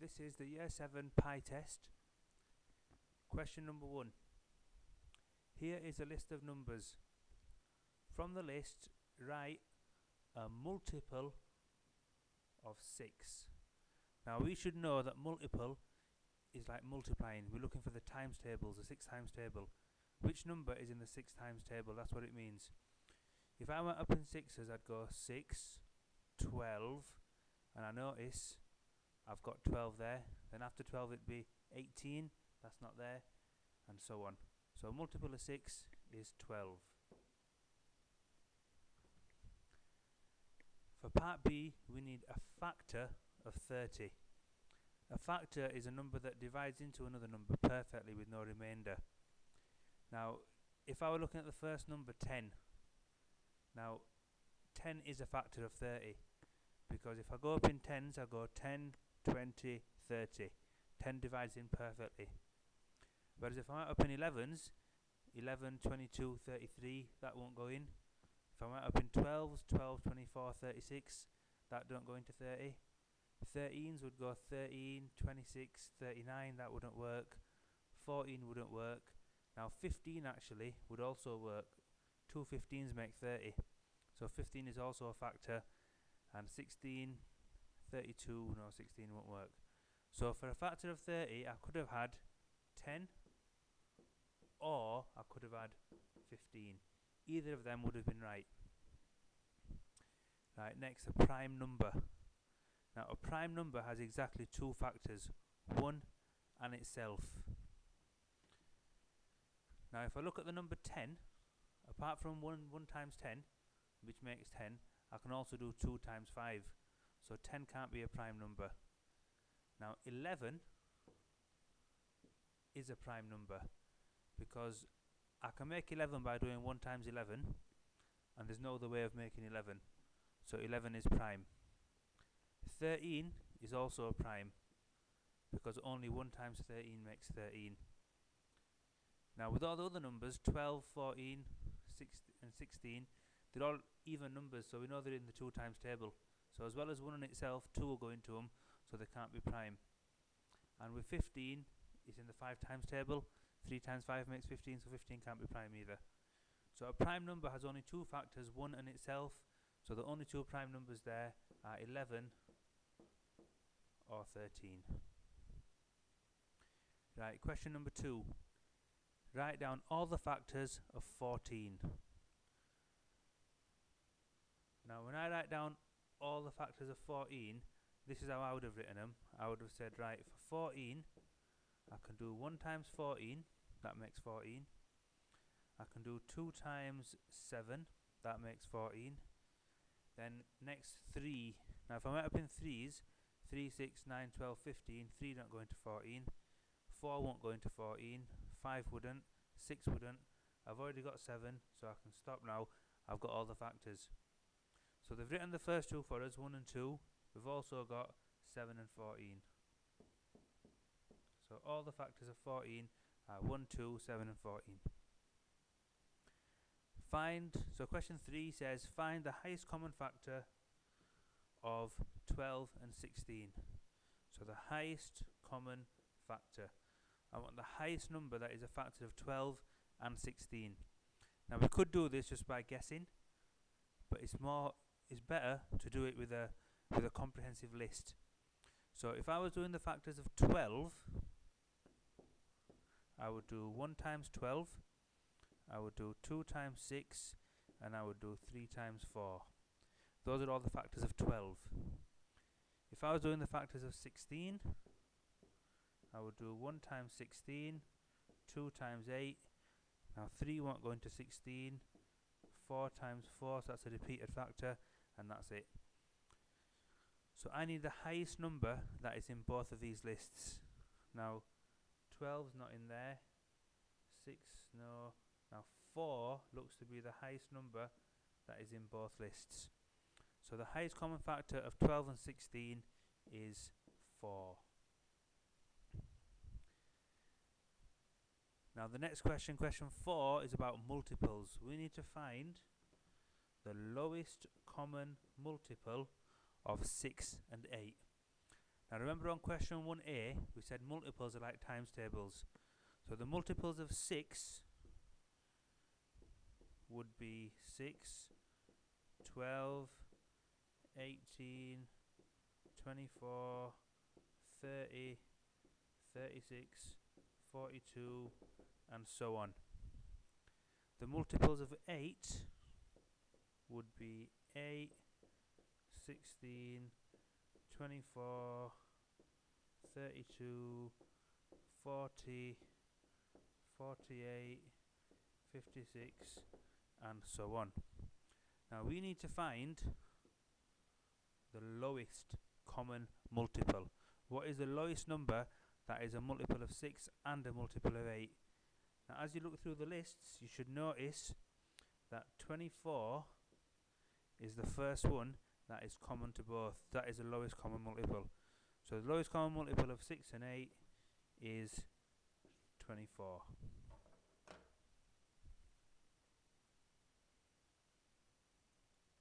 This is the Year 7 Pi test. Question number 1. Here is a list of numbers. From the list, write a multiple of 6. Now we should know that multiple is like multiplying. We're looking for the times tables, the 6 times table. Which number is in the 6 times table? That's what it means. If I went up in 6s, I'd go 6, 12, and I notice I've got 12 there. Then after 12 it'd be 18, that's not there, and so on. So a multiple of 6 is 12. For part B, we need a factor of 30. A factor is a number that divides into another number perfectly with no remainder. Now, if I were looking at the first number, 10, now 10 is a factor of 30, because if I go up in 10s, I go 10, 20, 30. 10 divides in perfectly. Whereas if I went up in 11s, 11, 22, 33, that won't go in. If I went up in 12s, 12, 24, 36, that don't go into 30. 13s would go 13, 26, 39, that wouldn't work. 14 wouldn't work. Now 15 actually would also work. 2 15s make 30. So 15 is also a factor. And 16, 32, no 16 won't work. So for a factor of 30 I could have had 10 or I could have had 15. Either of them would have been right. Right, next, a prime number. Now a prime number has exactly 2 factors, 1 and itself. Now if I look at the number 10, apart from 1 times 10, which makes 10, I can also do 2 times 5. So 10 can't be a prime number. Now 11 is a prime number, because I can make 11 by doing 1 times 11, and there's no other way of making 11. So 11 is prime. 13 is also a prime, because only 1 times 13 makes 13. Now with all the other numbers, 12, 14, 16 and 16, they're all even numbers, so we know they're in the 2 times table. So as well as 1 in itself, 2 will go into them, so they can't be prime. And with 15, it's in the 5 times table. 3 times 5 makes 15, so 15 can't be prime either. So a prime number has only 2 factors, 1 and itself. So the only 2 prime numbers there are 11 or 13. Right, question number 2. Write down all the factors of 14. Now when I write down all the factors of 14, this is how I would have written them. I would have said, right, for 14, I can do 1 times 14, that makes 14. I can do 2 times 7, that makes 14. Then next 3. Now if I went up in 3s, 3, 6, 9, 12, 15, 3 don't go into 14. 4 won't go into 14. 5 wouldn't. 6 wouldn't. I've already got 7, so I can stop now. I've got all the factors. So they've written the first 2 for us, 1 and 2. We've also got 7 and 14. So all the factors of 14 are 1, 2, 7 and 14. So question 3 says, find the highest common factor of 12 and 16. So the highest common factor. I want the highest number that is a factor of 12 and 16. Now we could do this just by guessing, but it's better to do it with a comprehensive list. So if I was doing the factors of 12, I would do 1 times 12, I would do 2 times 6, and I would do 3 times 4. Those are all the factors of 12. If I was doing the factors of 16, I would do 1 times 16, 2 times 8, now 3 won't go into 16, 4 times 4, so that's a repeated factor, and that's it. So I need the highest number that is in both of these lists. Now 12's not in there, 6 no, now 4 looks to be the highest number that is in both lists. So the highest common factor of 12 and 16 is 4. Now the next question, question 4, is about multiples. We need to find the lowest common multiple of 6 and 8. Now remember on question 1a, we said multiples are like times tables. So the multiples of 6 would be 6, 12, 18, 24, 30, 36, 42, and so on. The multiples of 8 would be 8, 16, 24, 32, 40, 48, 56, and so on. Now we need to find the lowest common multiple. What is the lowest number that is a multiple of 6 and a multiple of 8? Now as you look through the lists, you should notice that 24 is the first one that is common to both. That is the lowest common multiple. So the lowest common multiple of 6 and 8 is 24.